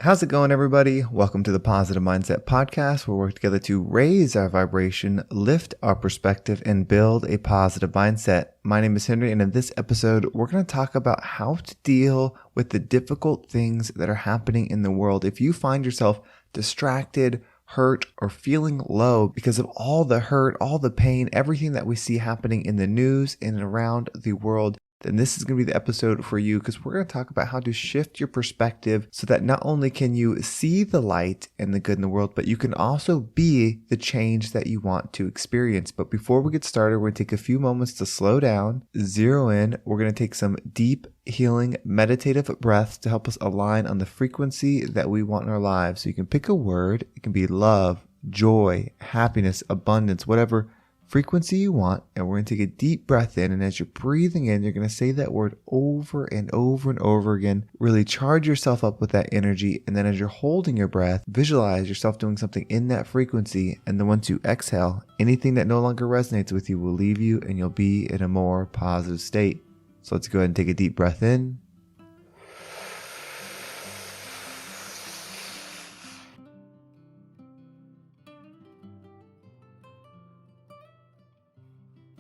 How's it going, everybody? Welcome to the Positive Mindset Podcast, where we work together to raise our vibration, lift our perspective, and build a positive mindset. My name is Henry, and in this episode, we're going to talk about how to deal with the difficult things that are happening in the world. If you find yourself distracted, hurt, or feeling low because of all the hurt, all the pain, everything that we see happening in the news and around the world, then this is going to be the episode for you, because we're going to talk about how to shift your perspective so that not only can you see the light and the good in the world, but you can also be the change that you want to experience. But before we get started, we're going to take a few moments to slow down, zero in. We're going to take some deep, healing, meditative breaths to help us align on the frequency that we want in our lives. So you can pick a word. It can be love, joy, happiness, abundance, whatever frequency you want, and we're going to take a deep breath in, and as you're breathing in, you're going to say that word over and over and over again. Really charge yourself up with that energy, and then as you're holding your breath, visualize yourself doing something in that frequency, and then once you exhale, anything that no longer resonates with you will leave you, and you'll be in a more positive state. So let's go ahead and take a deep breath in.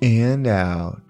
And out.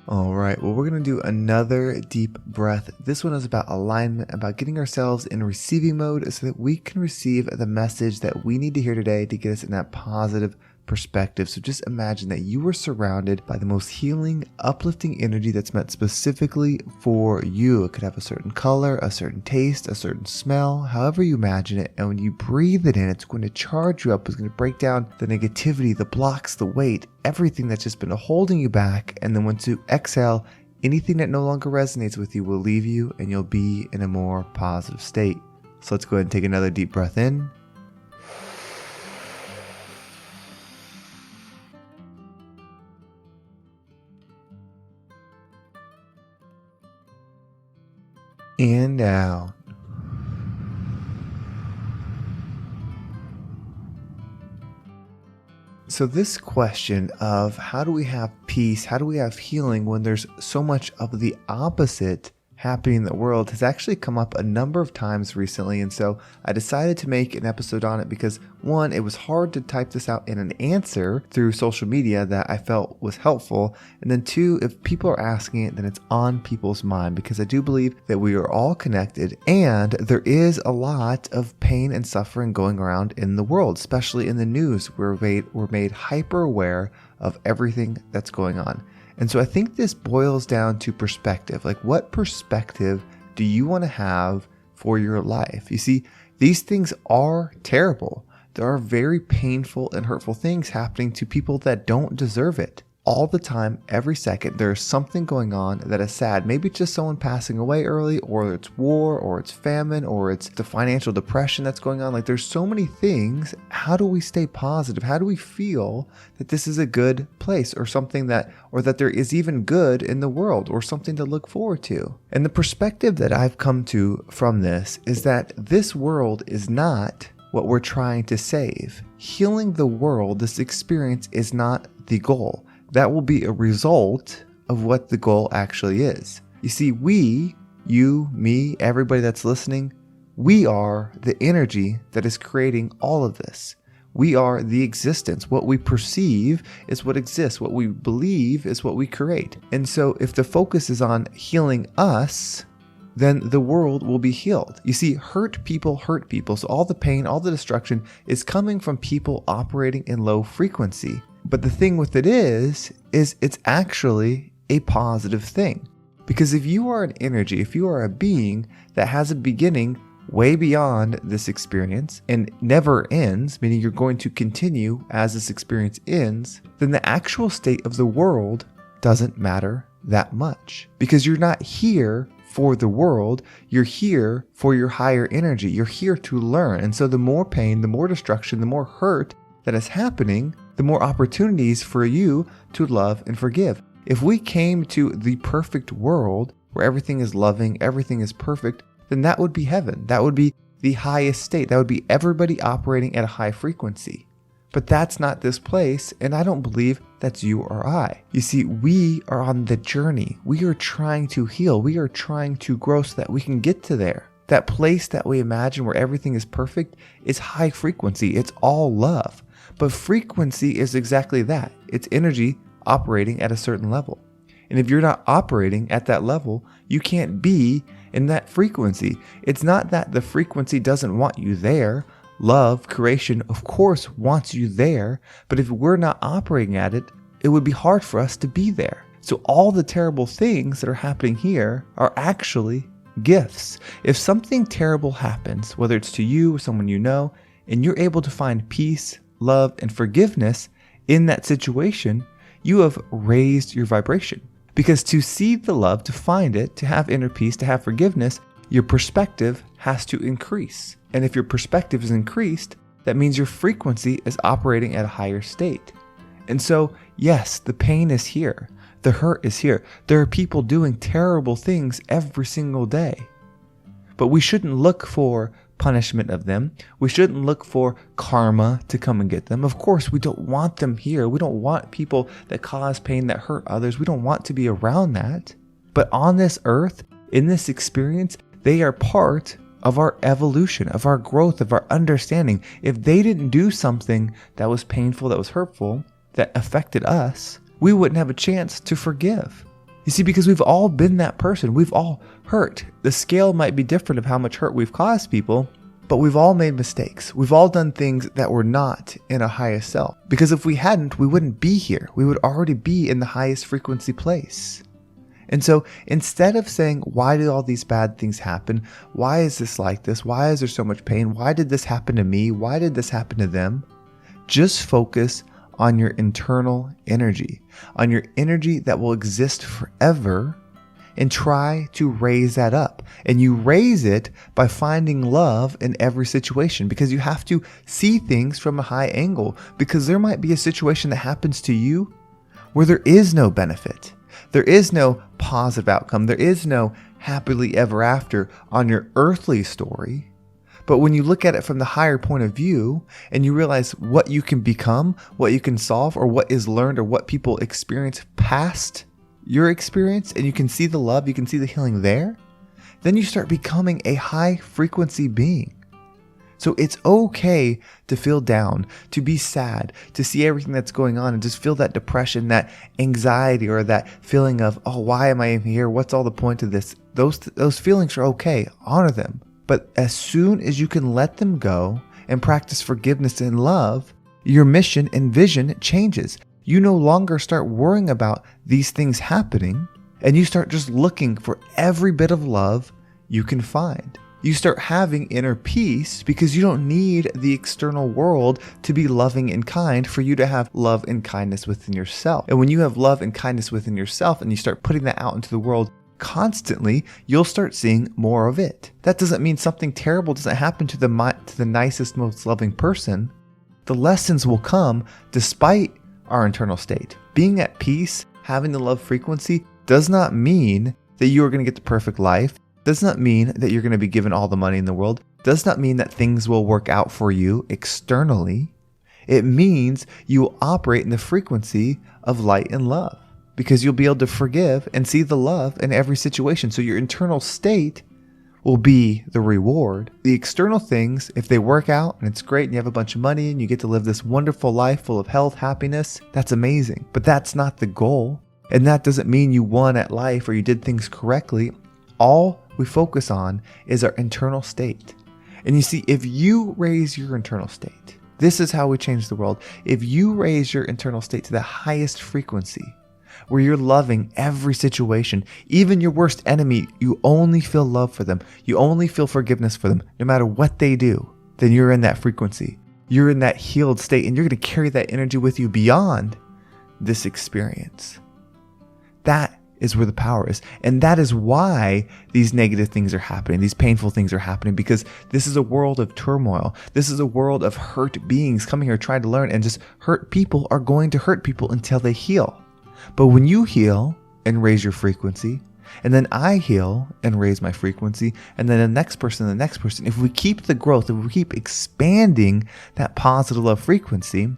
All right, well, we're going to do another deep breath. This one is about alignment, about getting ourselves in receiving mode so that we can receive the message that we need to hear today to get us in that positive perspective. So just imagine that you were surrounded by the most healing, uplifting energy that's meant specifically for you. It could have a certain color, a certain taste, a certain smell, however you imagine it. And when you breathe it in, it's going to charge you up. It's going to break down the negativity, the blocks, the weight, everything that's just been holding you back. And then once you exhale, anything that no longer resonates with you will leave you, and you'll be in a more positive state. So let's go ahead and take another deep breath in. And out. So this question of how do we have peace, how do we have healing when there's so much of the opposite happening in the world has actually come up a number of times recently. And so I decided to make an episode on it because, one, it was hard to type this out in an answer through social media that I felt was helpful. And then two, if people are asking it, then it's on people's mind, because I do believe that we are all connected and there is a lot of pain and suffering going around in the world, especially in the news. We're made hyper aware of everything that's going on. And so I think this boils down to perspective. Like, what perspective do you want to have for your life? You see, these things are terrible. There are very painful and hurtful things happening to people that don't deserve it. All the time, every second, there's something going on that is sad. Maybe it's just someone passing away early, or it's war, or it's famine, or it's the financial depression that's going on. Like, there's so many things. How do we stay positive? How do we feel that this is a good place, or something that there is even good in the world, or something to look forward to? And the perspective that I've come to from this is that this world is not what we're trying to save. Healing the world, this experience, is not the goal. That will be a result of what the goal actually is. You see, we, you, me, everybody that's listening, we are the energy that is creating all of this. We are the existence. What we perceive is what exists. What we believe is what we create. And so if the focus is on healing us, then the world will be healed. You see, hurt people. So all the pain, all the destruction is coming from people operating in low frequency. But the thing with it is it's actually a positive thing. Because if you are an energy, if you are a being that has a beginning way beyond this experience and never ends, meaning you're going to continue as this experience ends, then the actual state of the world doesn't matter that much. Because you're not here for the world, you're here for your higher energy. You're here to learn. And so the more pain, the more destruction, the more hurt that is happening, the more opportunities for you to love and forgive. If we came to the perfect world where everything is loving, everything is perfect, then that would be heaven. That would be the highest state. That would be everybody operating at a high frequency. But that's not this place, and I don't believe that's you or I. You see, we are on the journey. We are trying to heal. We are trying to grow so that we can get to there. That place that we imagine where everything is perfect is high frequency. It's all love. But frequency is exactly that. It's energy operating at a certain level. And if you're not operating at that level, you can't be in that frequency. It's not that the frequency doesn't want you there. Love, creation, of course, wants you there. But if we're not operating at it, it would be hard for us to be there. So all the terrible things that are happening here are actually gifts. If something terrible happens, whether it's to you or someone you know, and you're able to find peace, love, and forgiveness in that situation, you have raised your vibration. Because to see the love, to find it, to have inner peace, to have forgiveness, your perspective has to increase. And if your perspective is increased, that means your frequency is operating at a higher state. And so, yes, the pain is here. The hurt is here. There are people doing terrible things every single day. But we shouldn't look for punishment of them. We shouldn't look for karma to come and get them. Of course, we don't want them here. We don't want people that cause pain, that hurt others. We don't want to be around that. But on this earth, in this experience, they are part of our evolution, of our growth, of our understanding. If they didn't do something that was painful, that was hurtful, that affected us, we wouldn't have a chance to forgive. You see, because we've all been that person. We've all hurt. The scale might be different of how much hurt we've caused people, but we've all made mistakes. We've all done things that were not in our highest self. Because if we hadn't, we wouldn't be here. We would already be in the highest frequency place. And so instead of saying, why did all these bad things happen? Why is this like this? Why is there so much pain? Why did this happen to me? Why did this happen to them? Just focus on your internal energy, on your energy that will exist forever, and try to raise that up. And you raise it by finding love in every situation, because you have to see things from a high angle, because there might be a situation that happens to you where there is no benefit. There is no positive outcome. There is no happily ever after on your earthly story. But when you look at it from the higher point of view and you realize what you can become, what you can solve, or what is learned, or what people experience past your experience, and you can see the love, you can see the healing there, then you start becoming a high frequency being. So it's okay to feel down, to be sad, to see everything that's going on and just feel that depression, that anxiety, or that feeling of, oh, why am I even here? What's all the point of this? Those feelings are okay. Honor them. But as soon as you can let them go and practice forgiveness and love, your mission and vision changes. You no longer start worrying about these things happening, and you start just looking for every bit of love you can find. You start having inner peace because you don't need the external world to be loving and kind for you to have love and kindness within yourself. And when you have love and kindness within yourself and you start putting that out into the world constantly, you'll start seeing more of it. That doesn't mean something terrible doesn't happen to the nicest, most loving person. The lessons will come despite our internal state. Being at peace, having the love frequency, does not mean that you are going to get the perfect life. Does not mean that you're going to be given all the money in the world. Does not mean that things will work out for you externally. It means you will operate in the frequency of light and love, because you'll be able to forgive and see the love in every situation. So your internal state will be the reward. The external things, if they work out and it's great and you have a bunch of money and you get to live this wonderful life full of health, happiness, that's amazing. But that's not the goal. And that doesn't mean you won at life or you did things correctly. All we focus on is our internal state. And you see, if you raise your internal state, this is how we change the world. If you raise your internal state to the highest frequency, where you're loving every situation, even your worst enemy, you only feel love for them. You only feel forgiveness for them, no matter what they do, then you're in that frequency. You're in that healed state, and you're going to carry that energy with you beyond this experience. That is where the power is. And that is why these negative things are happening. These painful things are happening, because this is a world of turmoil. This is a world of hurt beings coming here trying to learn, and just hurt people are going to hurt people until they heal. But when you heal and raise your frequency, and then I heal and raise my frequency, and then the next person, if we keep the growth, if we keep expanding that positive love frequency,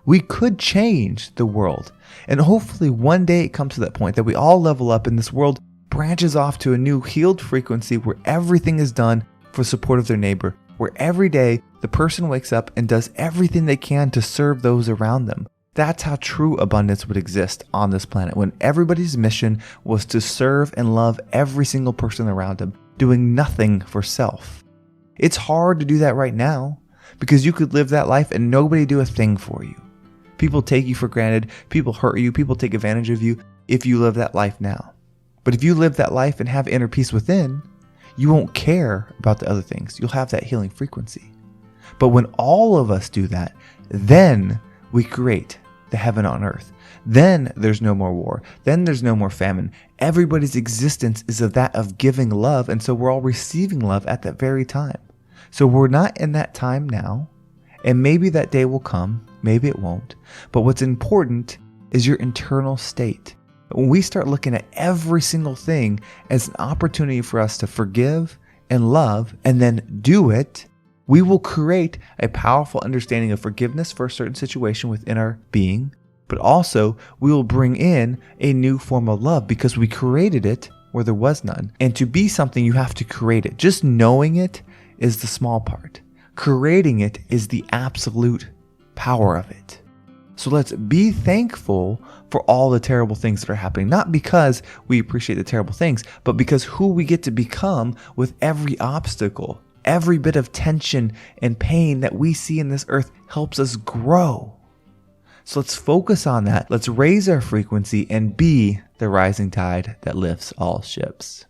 We could change the world. And hopefully one day it comes to that point that we all level up and this world branches off to a new healed frequency where everything is done for support of their neighbor, where every day the person wakes up and does everything they can to serve those around them. That's how true abundance would exist on this planet, when everybody's mission was to serve and love every single person around them, doing nothing for self. It's hard to do that right now because you could live that life and nobody do a thing for you. People take you for granted, people hurt you, people take advantage of you if you live that life now. But if you live that life and have inner peace within, you won't care about the other things. You'll have that healing frequency. But when all of us do that, then we create the heaven on earth. Then there's no more war. Then there's no more famine. Everybody's existence is of that of giving love, and so we're all receiving love at that very time. So we're not in that time now, and maybe that day will come, maybe it won't. But what's important is your internal state. When we start looking at every single thing as an opportunity for us to forgive and love and then do it, we will create a powerful understanding of forgiveness for a certain situation within our being, but also we will bring in a new form of love because we created it where there was none. And to be something, you have to create it. Just knowing it is the small part. Creating it is the absolute power of it. So let's be thankful for all the terrible things that are happening, not because we appreciate the terrible things, but because who we get to become with every obstacle. Every bit of tension and pain that we see in this earth helps us grow. So let's focus on that. Let's raise our frequency and be the rising tide that lifts all ships.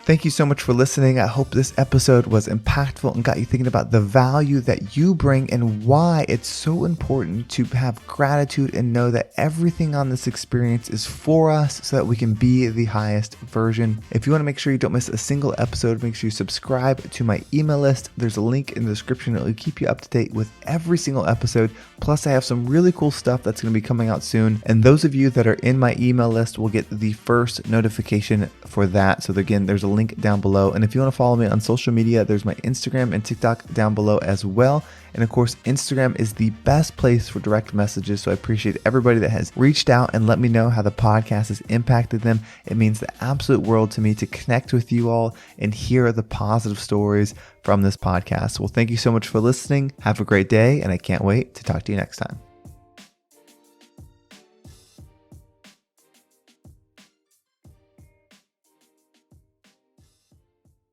Thank you so much for listening. I hope this episode was impactful and got you thinking about the value that you bring and why it's so important to have gratitude and know that everything on this experience is for us so that we can be the highest version. If you want to make sure you don't miss a single episode, make sure you subscribe to my email list. There's a link in the description that will keep you up to date with every single episode. Plus, I have some really cool stuff that's going to be coming out soon. And those of you that are in my email list will get the first notification for that. So again, there's a link down below. And if you want to follow me on social media, there's my Instagram and TikTok down below as well. And of course, Instagram is the best place for direct messages. So I appreciate everybody that has reached out and let me know how the podcast has impacted them. It means the absolute world to me to connect with you all and hear the positive stories from this podcast. Well, thank you so much for listening. Have a great day, and I can't wait to talk to you next time.